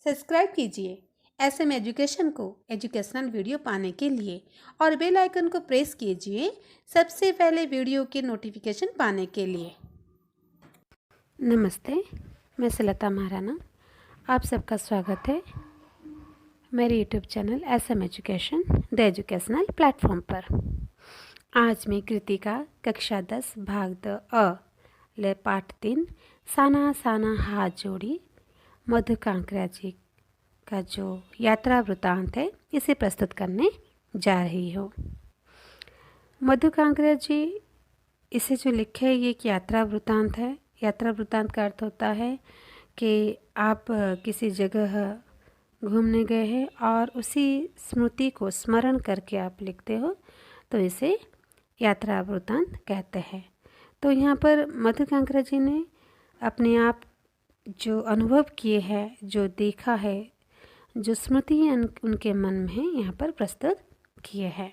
Subscribe कीजिए SM education को educational video पाने के लिए और बेल आइकन को प्रेस कीजिए सबसे पहले वीडियो के नोटिफिकेशन पाने के लिए। नमस्ते, मैं सुलता महाराणा। आप सबका स्वागत है मेरे YouTube channel SM education the educational platform पर। आज मैं कृतिका कक्षा 10 भाग द अ ले पाठ 3 साना साना हाथ जोड़ी मधु कांकरा जी का जो यात्रा वृतांत है इसे प्रस्तुत करने जा रही हूँ। मधु कांकरा जी इसे जो लिखे ये एक यात्रा वृतांत है। यात्रा वृतांत का अर्थ होता है कि आप किसी जगह घूमने गए हैं और उसी स्मृति को स्मरण करके आप लिखते हो, तो इसे यात्रा वृतांत कहते हैं। तो यहाँ पर मधु कांकरा जी ने अपने आप जो अनुभव किए हैं, जो देखा है, जो स्मृति उनके मन में है, यहाँ पर प्रस्तुत किए हैं।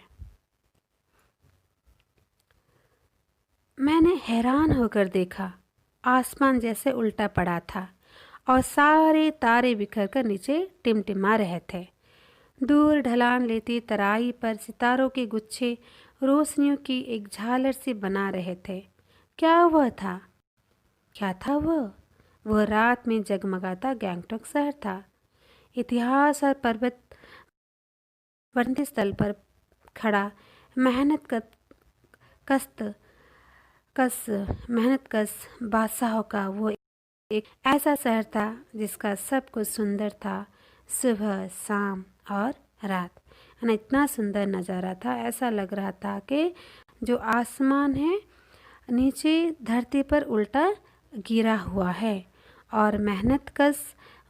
मैंने हैरान होकर देखा, आसमान जैसे उल्टा पड़ा था और सारे तारे बिखर कर नीचे टिमटिमा रहे थे। दूर ढलान लेती तराई पर सितारों के गुच्छे रोशनियों की एक झालर सी बना रहे थे। क्या वह था? क्या था वह? वह रात में जगमगाता गैंगटॉक शहर था। इतिहास और पर्वत वर्णित स्थल पर खड़ा मेहनत कश बादशाहों का वो एक ऐसा शहर था जिसका सब कुछ सुंदर था, सुबह शाम और रात। यानी इतना सुंदर नज़ारा था, ऐसा लग रहा था कि जो आसमान है नीचे धरती पर उल्टा गिरा हुआ है। और मेहनत कश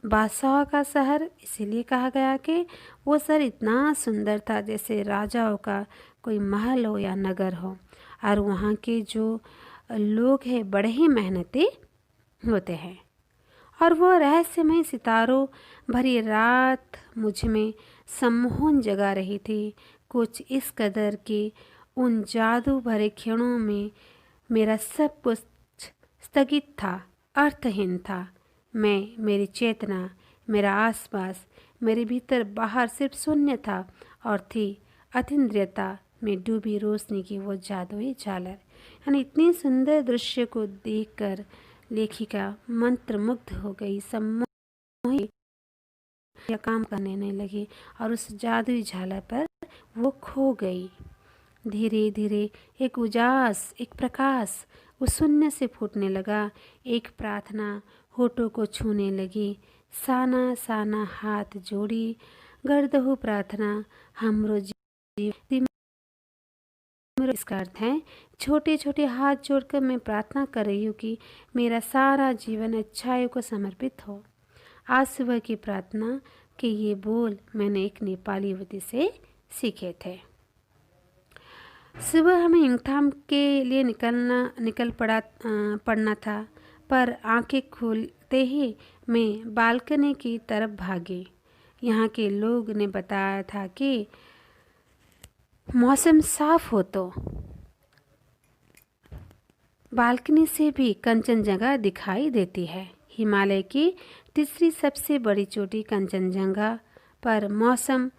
बादशाह का शहर इसीलिए कहा गया कि वो शहर इतना सुंदर था जैसे राजाओं का कोई महल हो या नगर हो। और वहाँ के जो लोग हैं बड़े ही मेहनती होते हैं। और वो रहस्यमय सितारों भरी रात मुझ में सम्मोहन जगा रही थी, कुछ इस कदर कि उन जादू भरे क्षणों में मेरा सब कुछ स्थगित था, अर्थहीन था। मेरी चेतना, मेरा आसपास, मेरे भीतर बाहर सिर्फ शून्य था और थी अतीन्द्रियता में डूबी रोशनी की वो जादुई झालर। यानी इतनी सुंदर दृश्य को देखकर लेखिका मंत्रमुग्ध हो गई, सम्मोहित या काम करने नहीं लगी और उस जादुई झालर पर वो खो गई। धीरे धीरे एक उजास, एक प्रकाश उस शून्य से फूटने लगा। एक प्रार्थना होठों को छूने लगी। साना साना हाथ जोड़ी गर्दहु प्रार्थना हमरो जीव। इसका अर्थ है छोटे छोटे हाथ जोड़कर मैं प्रार्थना कर रही हूँ कि मेरा सारा जीवन अच्छाइयों को समर्पित हो। आज सुबह की प्रार्थना के ये बोल मैंने एक नेपाली युवती से सीखे थे। सुबह हमें इंगथाम के लिए निकल पड़ना था, पर आंखें खुलते ही मैं बालकनी की तरफ भागी। यहाँ के लोग ने बताया था कि मौसम साफ हो तो बालकनी से भी कंचनजंगा दिखाई देती है। हिमालय की तीसरी सबसे बड़ी चोटी कंचनजंगा पर मौसम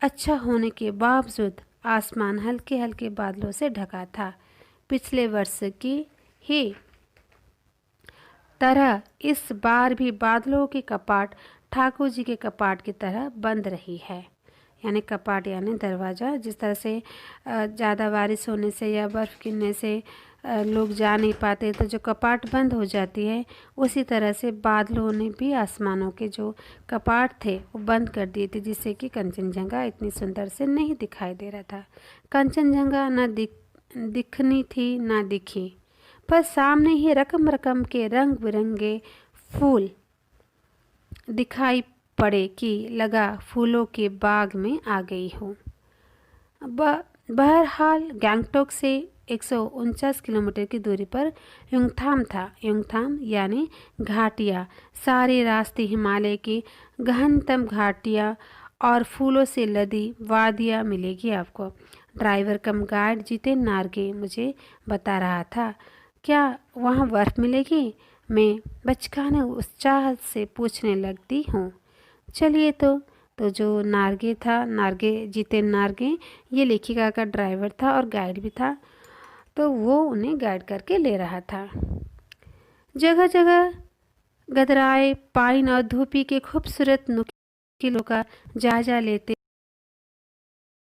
अच्छा होने के बावजूद आसमान हल्के हल्के बादलों से ढका था। पिछले वर्ष की ही तरह इस बार भी बादलों के कपाट ठाकुर जी के कपाट की तरह बंद रही है। यानी कपाट यानी दरवाज़ा। जिस तरह से ज़्यादा बारिश होने से या बर्फ़ गिरने से लोग जा नहीं पाते तो जो कपाट बंद हो जाती है, उसी तरह से बादलों ने भी आसमानों के जो कपाट थे वो बंद कर दिए थे, जिससे कि कंचनजंगा इतनी सुंदर से नहीं दिखाई दे रहा था। कंचनजंगा ना दिखनी थी ना दिखी, पर सामने ही रकम रकम के रंग बिरंगे फूल दिखाई पड़े कि लगा फूलों के बाग में आ गई हूँ। बहरहाल गैंगटॉक से 149 किलोमीटर की दूरी पर युंगथाम था। युंगथाम यानी घाटियाँ। सारे रास्ते हिमालय की गहनतम घाटियाँ और फूलों से लदी वादियाँ मिलेगी आपको। ड्राइवर कम गाइड जितेन नार्गे मुझे बता रहा था। क्या वहाँ बर्फ़ मिलेगी? मैं बचकाने उत्साह से पूछने लगती हूँ। चलिए तो जो नार्गे था, नार्गे जितेन नार्गे, ये लेखिका का ड्राइवर था और गाइड भी था। तो वो उन्हें गाइड करके ले रहा था। जगह जगह गदराए पाइन और धूपी के खूबसूरत नुकीलों का जायजा लेते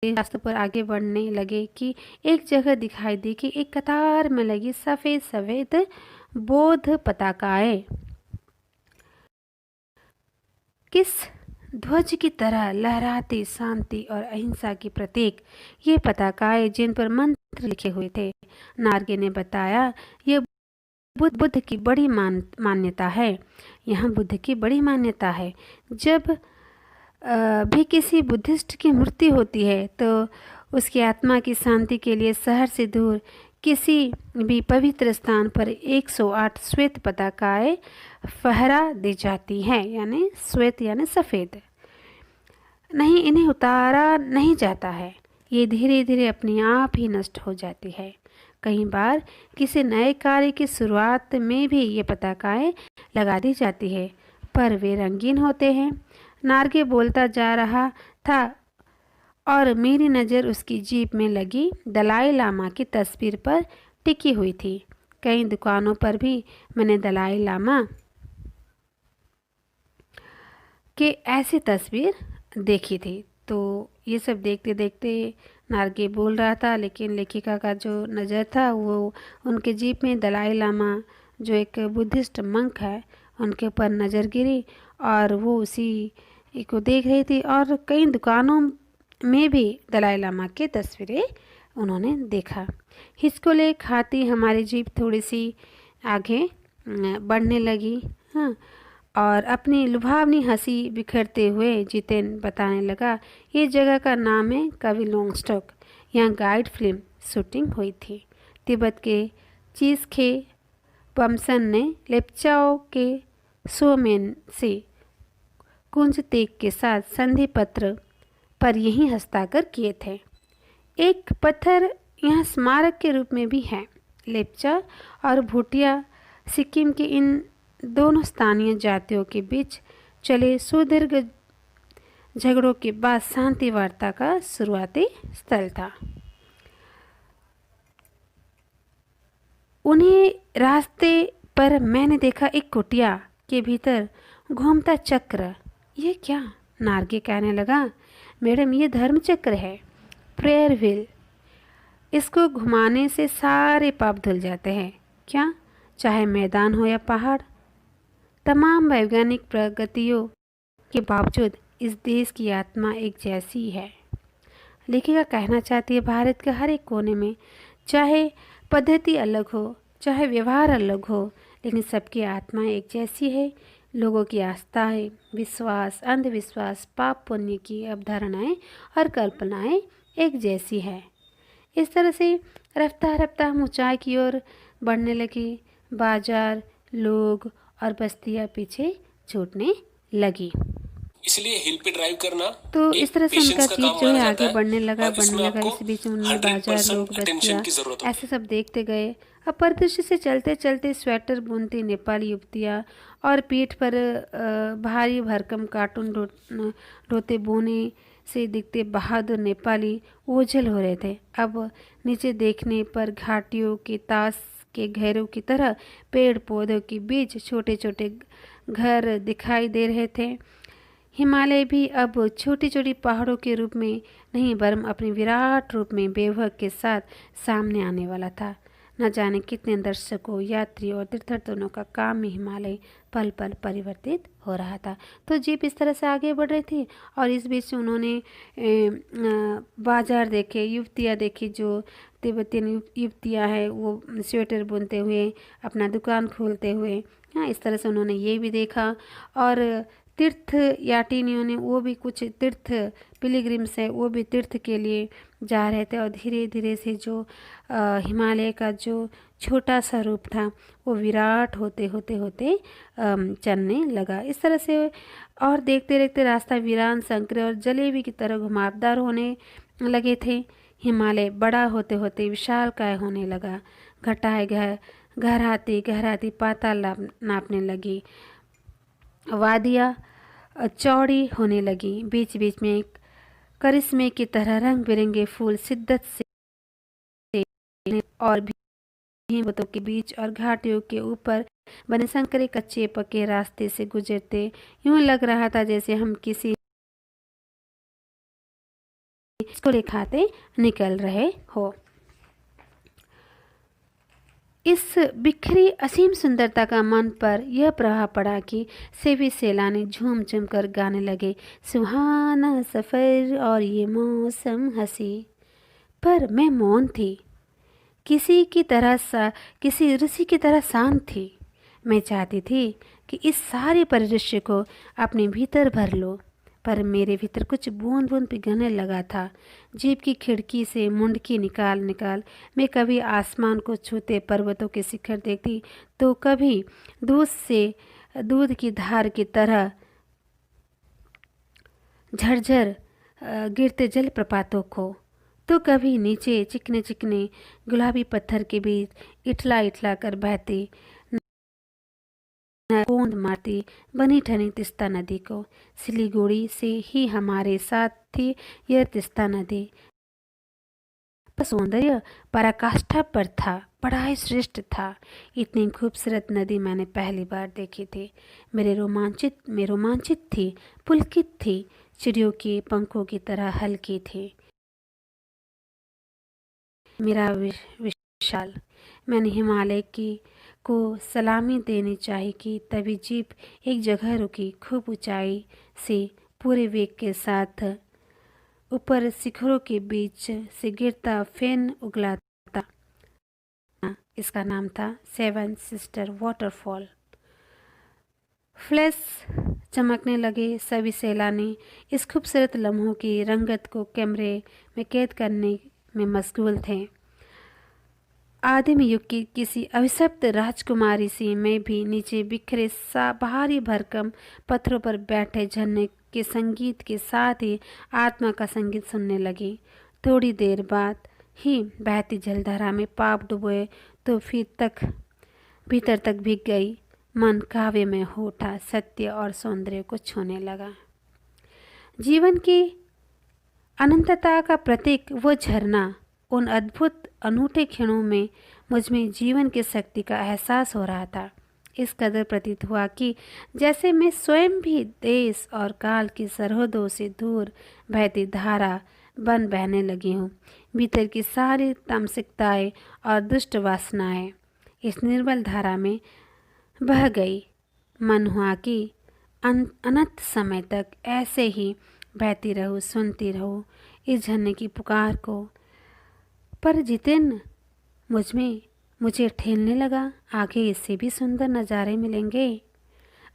रास्ते पर आगे बढ़ने लगे कि एक जगह दिखाई दी कि एक कतार में लगी सफ़ेद सफ़ेद बौद्ध पताकाएं किस ध्वज की तरह लहराती शांति और अहिंसा की प्रतीक। ये पताकाएं जिन पर मंत्र लिखे हुए थे। नार्गे ने बताया, ये बुद्ध की बड़ी मान्यता है। यहाँ बुद्ध की बड़ी मान्यता है। जब भी किसी बुद्धिस्ट की मृत्यु होती है तो उसकी आत्मा की शांति के लिए शहर से दूर किसी भी पवित्र स्थान पर 108 श्वेत पताकाएं फहरा दी जाती हैं, यानी श्वेत यानी सफ़ेद। नहीं, इन्हें उतारा नहीं जाता है। ये धीरे धीरे अपने आप ही नष्ट हो जाती है। कई बार किसी नए कार्य की शुरुआत में भी ये पताकाएं लगा दी जाती है, पर वे रंगीन होते हैं। नार्गे बोलता जा रहा था और मेरी नज़र उसकी जीप में लगी दलाई लामा की तस्वीर पर टिकी हुई थी। कई दुकानों पर भी मैंने दलाई लामा के ऐसी तस्वीर देखी थी। तो ये सब देखते देखते नार्गे बोल रहा था, लेकिन लेखिका का जो नज़र था वो उनके जीप में दलाई लामा जो एक बुद्धिस्ट मंक है उनके ऊपर नज़र गिरी और वो उसी को देख रही थी। और कई दुकानों में भी दलाई लामा की तस्वीरें उन्होंने देखा। हिचकोले खाती हमारी जीप थोड़ी सी आगे बढ़ने लगी। हाँ, और अपनी लुभावनी हंसी बिखरते हुए जितेन बताने लगा, ये जगह का नाम है कवि लोंगस्टोक। यहाँ गाइड फिल्म शूटिंग हुई थी। तिब्बत के चीज़खे पम्सन ने लेप्चाओ के सोमेन से कुंज तेग के साथ संधि पत्र पर यही हस्ताक्षर किए थे। एक पत्थर यहाँ स्मारक के रूप में भी है। लेप्चा और भूटिया सिक्किम के इन दोनों स्थानीय जातियों के बीच चले सुदीर्घ झगड़ों के बाद शांति वार्ता का शुरुआती स्थल था। उन्हीं रास्ते पर मैंने देखा एक कुटिया के भीतर घूमता चक्र। ये क्या? नार्गे कहने लगा, मैडम ये धर्म चक्र है, प्रेयर व्हील। इसको घुमाने से सारे पाप धुल जाते हैं। क्या? चाहे मैदान हो या पहाड़। तमाम वैज्ञानिक प्रगतियों के बावजूद इस देश की आत्मा एक जैसी है। लेखिका कहना चाहती है, भारत के हर एक कोने में चाहे पद्धति अलग हो, चाहे व्यवहार अलग हो, लेकिन सबकी आत्मा एक जैसी है। लोगों की आस्थाएं, विश्वास, अंधविश्वास, पाप पुण्य की अवधारणाएं और कल्पनाएं एक जैसी है। इस तरह से रफ्ता रफ्ता हम ऊंचाई की ओर बढ़ने लगे। बाजार, लोग और बस्तियां पीछे छूटने लगी। इसलिए हिल पे ड्राइव करना तो इस तरह से उनका पेशेंस का जीप काम जो माना है जाता आगे बढ़ने लगा और इसमें आपको इस बीच में उन्होंने 100% बाजार, लोग, अटेंशन बस्तियाँ की जरूरत होगी। ऐसे सब देखते गए। अब परिदृश्य से चलते चलते स्वेटर बुनती नेपाली युवतियाँ और पीठ पर भारी भरकम कार्टून ढोते बोने से दिखते बहादुर नेपाली ओझल हो रहे थे। अब नीचे देखने पर घाटियों के ताश के घेरों की तरह पेड़ पौधों के बीच छोटे छोटे घर दिखाई दे रहे थे। हिमालय भी अब छोटी छोटी पहाड़ों के रूप में नहीं, वरन अपने विराट रूप में बेवक के साथ सामने आने वाला था। न जाने कितने दर्शकों, यात्री और तीर्थाटनों का काम में हिमालय पल पल परिवर्तित हो रहा था। तो जीप इस तरह से आगे बढ़ रही थी और इस बीच उन्होंने बाजार देखे, युवतियाँ देखी, जो तिब्बतियन युवतियाँ हैं वो स्वेटर बुनते हुए, अपना दुकान खोलते हुए। हाँ, इस तरह से उन्होंने ये भी देखा। और तीर्थ यात्रियों ने वो भी कुछ तीर्थ पिलग्रिम्स है वो भी तीर्थ के लिए जा रहे थे। और धीरे धीरे से जो हिमालय का जो छोटा सा रूप था वो विराट होते होते होते चलने लगा। इस तरह से और देखते देखते रास्ता वीरान, संकरे और जलेबी की तरह घुमावदार होने लगे थे। हिमालय बड़ा होते होते विशालकाय होने लगा। घटाएं गहराती गहराती पाताल नापने लगी। वादियाँ चौड़ी होने लगी। बीच बीच में करिश्मे की तरह रंग बिरंगे फूल शिद्दत से और भीमों के बीच और घाटियों के ऊपर बने संकरे कच्चे पक्के रास्ते से गुजरते यूं लग रहा था जैसे हम किसी स्कूल खाते निकल रहे हो। इस बिखरी असीम सुंदरता का मन पर यह प्रभाव पड़ा कि सभी सैलानी झूम झूम कर गाने लगे, सुहाना सफ़र और ये मौसम हंसी। पर मैं मौन थी, किसी ऋषि की तरह शांत थी। मैं चाहती थी कि इस सारे परिदृश्य को अपने भीतर भर लो, पर मेरे भीतर कुछ बूंद बूंद पिघलने लगा था। जीप की खिड़की से मुंडकी निकाल निकाल मैं कभी आसमान को छूते पर्वतों के शिखर देखती, तो कभी दूध की धार की तरह झरझर गिरते जलप्रपातों को, तो कभी नीचे चिकने चिकने गुलाबी पत्थर के बीच इठला इठला कर बहती बूंद मारती बनी ठनी तिस्ता नदी को। सिलीगुड़ी से ही हमारे साथ थी यह तिस्ता नदी। सौंदर्य पराकाष्ठा पर था, बड़ा ही श्रेष्ठ था। इतनी खूबसूरत नदी मैंने पहली बार देखी थी। मैं रोमांचित थी, पुलकित थी, चिड़ियों के पंखों की तरह हल्की थी। मेरा विशाल, मैंने हिमालय को सलामी देनी चाहिए कि तभी जीप एक जगह रुकी। खूब ऊंचाई से पूरे वेग के साथ ऊपर शिखरों के बीच से गिरता फेन उगलाता। इसका नाम था सेवन सिस्टर वाटरफॉल। फ्लैश चमकने लगे। सभी सैलानी इस खूबसूरत लम्हों की रंगत को कैमरे में कैद करने में मशगूल थे। आदिम युग की किसी अभिशप्त राजकुमारी सी मैं भी नीचे बिखरे भारी भरकम पत्थरों पर बैठे झरने के संगीत के साथ ही आत्मा का संगीत सुनने लगी। थोड़ी देर बाद ही बहती जलधारा में पाप डुबोए तो फिर भीतर तक भीग गई। मन काव्य में हो उठा, सत्य और सौंदर्य को छूने लगा। जीवन की अनंतता का प्रतीक वो झरना, उन अद्भुत अनूठे क्षणों में मुझमें जीवन की शक्ति का एहसास हो रहा था। इस कदर प्रतीत हुआ कि जैसे मैं स्वयं भी देश और काल की सरहदों से दूर बहती धारा बन बहने लगी हूँ। भीतर की सारी तामसिकताएं और दुष्ट वासनाएं इस निर्मल धारा में बह गई। मन हुआ कि अनंत समय तक ऐसे ही बहती रहूं, सुनती रहूं इस झरने की पुकार को। पर जितेन मुझे ठेलने लगा, आगे इससे भी सुंदर नज़ारे मिलेंगे।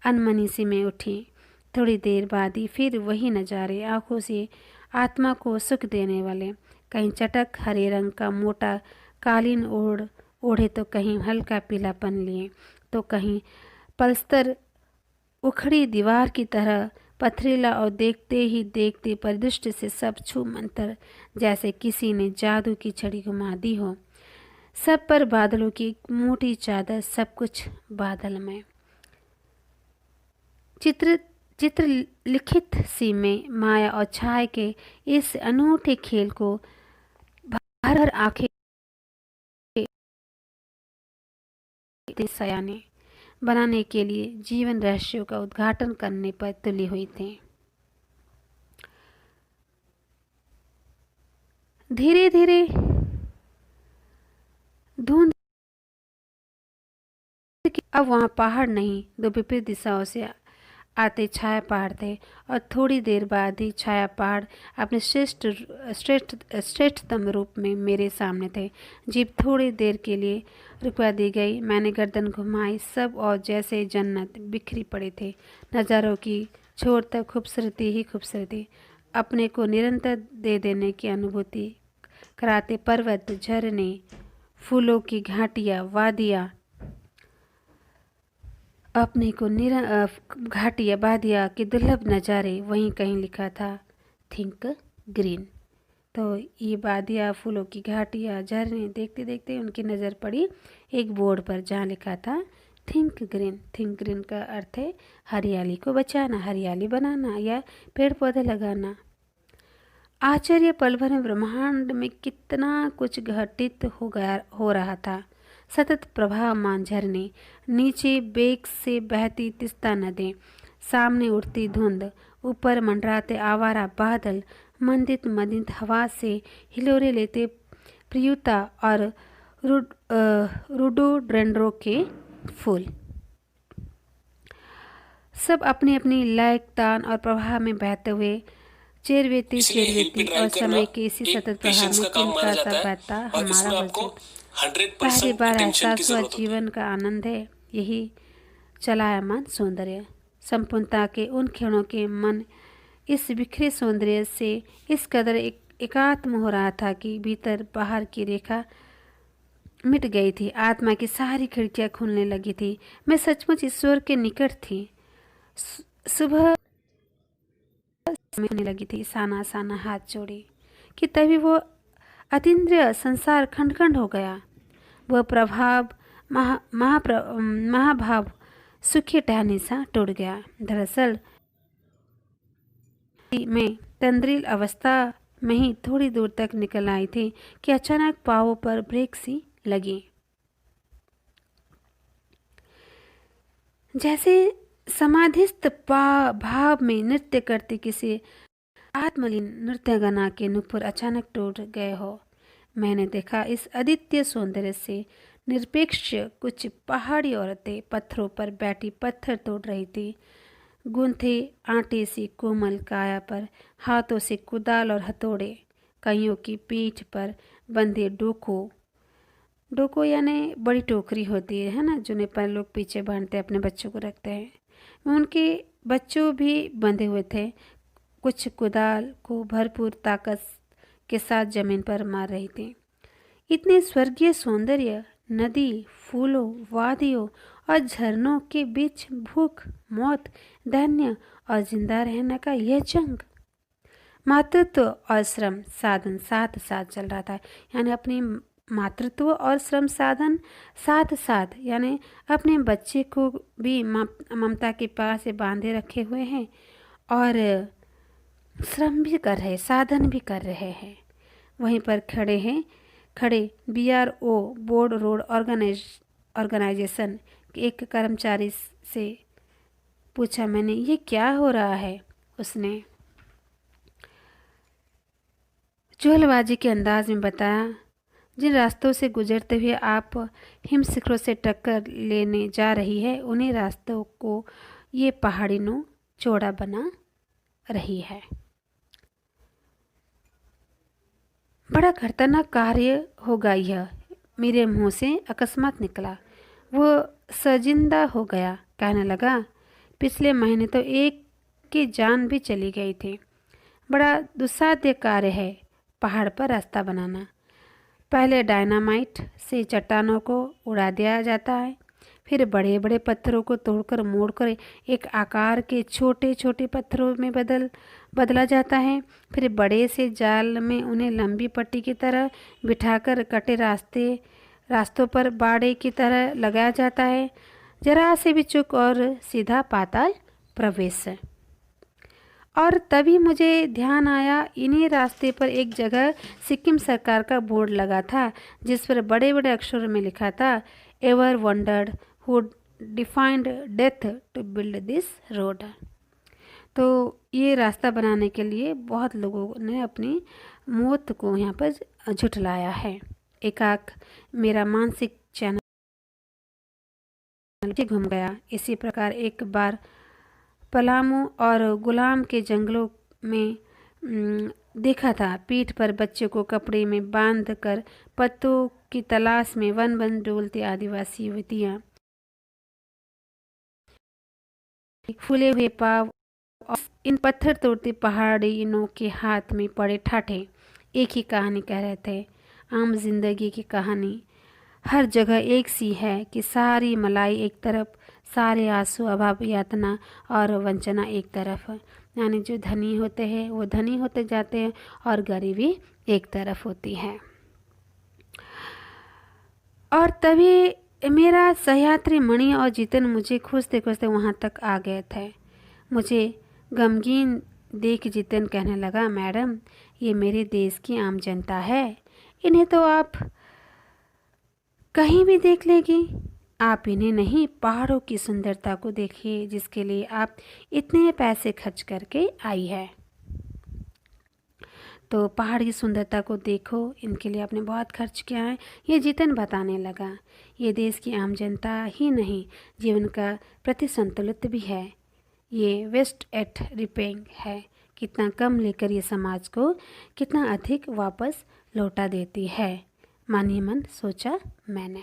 अनमनी से मैं उठी। थोड़ी देर बाद ही फिर वही नज़ारे, आंखों से आत्मा को सुख देने वाले। कहीं चटक हरे रंग का मोटा कालीन ओढ़े तो कहीं हल्का पीलापन लिए, तो कहीं पलस्तर उखड़ी दीवार की तरह पथरीला, और देखते ही देखते परिदृष्टि से सब छू मंतर, जैसे किसी ने जादू की छड़ी घुमा दी हो। सब पर बादलों की मोटी चादर, सब कुछ बादलमय। चित्र लिखित सी में माया और छाया के इस अनूठे खेल को भर आंखें सयाने बनाने के लिए जीवन रहस्यों का उद्घाटन करने पर तुली हुई थी। धीरे धीरे धुंध, अब वहाँ पहाड़ नहीं, दो विपरीत दिशाओं से आते छाया पहाड़ थे, और थोड़ी देर बाद ही छाया पहाड़ अपने श्रेष्ठतम रूप में मेरे सामने थे। जीप थोड़ी देर के लिए रुकवा दी गई। मैंने गर्दन घुमाई। सब और जैसे जन्नत बिखरी पड़े थे। नज़ारों की छोर तक खूबसूरती ही खूबसूरती, अपने को निरंतर दे देने की अनुभूति कराते पर्वत, झरने, फूलों की घाटियाँ, वादियाँ, अपने को घाटियाँ वादियाँ के दुर्लभ नज़ारे। वहीं कहीं लिखा था थिंक ग्रीन। तो ये वादियाँ, फूलों की घाटियाँ, झरने देखते देखते उनकी नज़र पड़ी एक बोर्ड पर जहाँ लिखा था थिंक ग्रीन का अर्थ है हरियाली को बचाना, हरियाली बनाना या पेड़ पौधे लगाना। आश्चर्य पल भर में ब्रह्मांड में कितना कुछ घटित हो रहा था। सतत प्रवाहमान झरने, नीचे बेग से बहती तिस्ता नदी, सामने उड़ती धुंध, ऊपर मंडराते आवारा बादल, मंदित मंदित हवा से हिलोरे लेते प्रियुता और रोडोडेंड्रोन के फूल, सब अपनी अपनी लय, तान और प्रवाह में बहते हुए चेरवेती इसलिए हिल पे और ड्राइव करना समय के इसी एक सतत प्रवाह पेशेंस में का काम माना तिनका सा जाता है बहता और हमारा इसमें आपको वजूद। 100% पहली बार अटेंशन की एहसास हुआ जरूरत होती है। जीवन का आनंद है यही चलायमान सौंदर्य, संपूर्णता के उन क्षणों के मन इस बिखरे सौंदर्य से इस कदर एकात्म हो रहा था कि भीतर बाहर की रेखा मिट गई थी, आत्मा की सारी खिड़कियां खुलने लगी थी। मैं सचमुच ईश्वर के निकट थी। सुबह में होने लगी थी, साना साना हाथ जोड़े कि तभी वो अतीन्द्रिय संसार खंड खंड हो गया। वह प्रभाव महाभाव सुखी टहनी सा टूट गया। दरअसल मैं तंद्रील अवस्था में ही थोड़ी दूर तक निकल आई थी कि अचानक पाँवों पर ब्रेक सी लगी, जैसे समाधिस्थ भाव में नृत्य करती किसी आत्मलीन नृत्यगना के नुपुर अचानक टूट गए हो। मैंने देखा इस अद्वितीय सौंदर्य से निरपेक्ष कुछ पहाड़ी औरतें पत्थरों पर बैठी पत्थर तोड़ रही थी। गूंथे आटे सी कोमल काया पर हाथों से कुदाल और हथौड़े, कईयों की पीठ पर बंधे डोको यानी बड़ी टोकरी होती है ना, जो नेपाल लोग पीछे बांधते अपने बच्चों को रखते हैं। उनके बच्चों भी बंधे हुए थे। कुछ कुदाल को भरपूर ताकत के साथ जमीन पर मार रही थी। इतने स्वर्गीय सौंदर्य, नदी, फूलों, वादियों और झरनों के बीच भूख, मौत, दैन्य और जिंदा रहने का यह जंग, मातृत्व और श्रम साधन साथ साथ चल रहा था। यानी अपनी मातृत्व और श्रम साधन साथ साथ, यानी अपने बच्चे को भी ममता के पास से बांधे रखे हुए हैं और श्रम भी कर रहे, साधन भी कर रहे हैं। वहीं पर खड़े BRO बोर्ड रोड ऑर्गेनाइजेशन के एक कर्मचारी से पूछा मैंने, ये क्या हो रहा है? उसने चुहलबाजी के अंदाज में बताया, जिन रास्तों से गुजरते हुए आप हिम शिखरों से टक्कर लेने जा रही है, उन्हीं रास्तों को ये पहाड़ी नो चौड़ा बना रही है। बड़ा खतरनाक कार्य होगा यह, मेरे मुंह से अकस्मात निकला। वो सजिंदा हो गया, कहने लगा, पिछले महीने तो एक की जान भी चली गई थी। बड़ा दुस्साध्य कार्य है पहाड़ पर रास्ता बनाना। पहले डायनामाइट से चट्टानों को उड़ा दिया जाता है, फिर बड़े बड़े पत्थरों को तोड़कर मोड़कर एक आकार के छोटे छोटे पत्थरों में बदला जाता है। फिर बड़े से जाल में उन्हें लंबी पट्टी की तरह बिठाकर कटे रास्तों पर बाड़े की तरह लगाया जाता है। जरा से भी चूक और सीधा पाताल प्रवेश। और तभी मुझे ध्यान आया, इन्हीं रास्ते पर एक जगह सिक्किम सरकार का बोर्ड लगा था, जिस पर बड़े बड़े अक्षरों में लिखा था, ever wondered who defined death to build this road. तो ये रास्ता बनाने के लिए बहुत लोगों ने अपनी मौत को यहाँ पर झुठलाया है। एकाक मेरा मानसिक चैनल घूम गया। इसी प्रकार एक बार पलामू और गुलाम के जंगलों में देखा था, पीठ पर बच्चे को कपड़े में बांध कर पत्तों की तलाश में वन वन डोलती आदिवासी युवतियाँ, फूले हुए पाव और इन पत्थर तोड़ते पहाड़ियों के हाथ में पड़े ठाठे एक ही कहानी कह रहे थे। आम जिंदगी की कहानी हर जगह एक सी है कि सारी मलाई एक तरफ, सारे आंसू, अभाव, यातना और वंचना एक तरफ। यानी जो धनी होते हैं वो धनी होते जाते हैं और गरीबी एक तरफ होती है। और तभी मेरा सहयात्री मणि और जितन मुझे खोजते खोजते वहाँ तक आ गए थे। मुझे गमगीन देख जितन कहने लगा, मैडम ये मेरे देश की आम जनता है, इन्हें तो आप कहीं भी देख लेगी। आप इन्हें नहीं, पहाड़ों की सुंदरता को देखिए जिसके लिए आप इतने पैसे खर्च करके आई है। तो पहाड़ की सुंदरता को देखो, इनके लिए आपने बहुत खर्च किया है। ये जितन बताने लगा, ये देश की आम जनता ही नहीं, जीवन का प्रति संतुलित भी है। ये वेस्ट एट रिपेइंग है, कितना कम लेकर ये समाज को कितना अधिक वापस लौटा देती है। मन ही मन सोचा मैंने।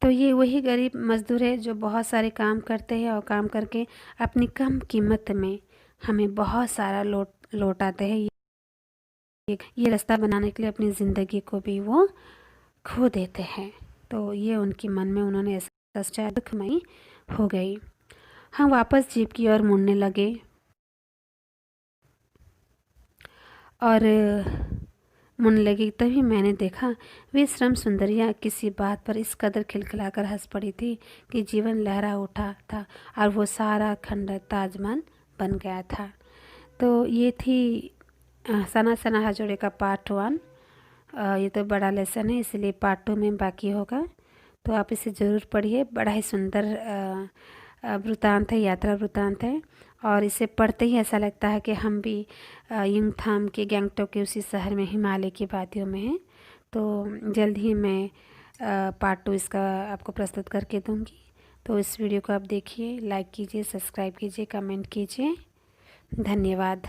तो ये वही गरीब मजदूर है जो बहुत सारे काम करते हैं और काम करके अपनी कम कीमत में हमें बहुत सारा लौटाते हैं। ये रास्ता बनाने के लिए अपनी ज़िंदगी को भी वो खो देते हैं। तो ये उनके मन में उन्होंने ऐसा सोचा, दुखमयी हो गई। हम वापस जीप की ओर मुड़ने लगे और मुड़ने लगी, तभी मैंने देखा वे श्रम सुंदरियाँ किसी बात पर इस कदर खिलखिलाकर हंस पड़ी थी कि जीवन लहरा उठा था और वो सारा खंडर ताजमहल बन गया था। तो ये थी सना सना हजोड़े का पार्ट 1। ये तो बड़ा लेसन है, इसलिए पार्ट 2 में बाकी होगा। तो आप इसे ज़रूर पढ़िए, बड़ा ही सुंदर वृत्तांत है, यात्रा वृत्तांत है। और इसे पढ़ते ही ऐसा लगता है कि हम भी युमथांग के गैंगटॉक के उसी शहर में हिमालय की वादियों में हैं। तो जल्द ही मैं पार्ट 2 इसका आपको प्रस्तुत करके दूंगी। तो इस वीडियो को आप देखिए, लाइक कीजिए, सब्सक्राइब कीजिए, कमेंट कीजिए। धन्यवाद।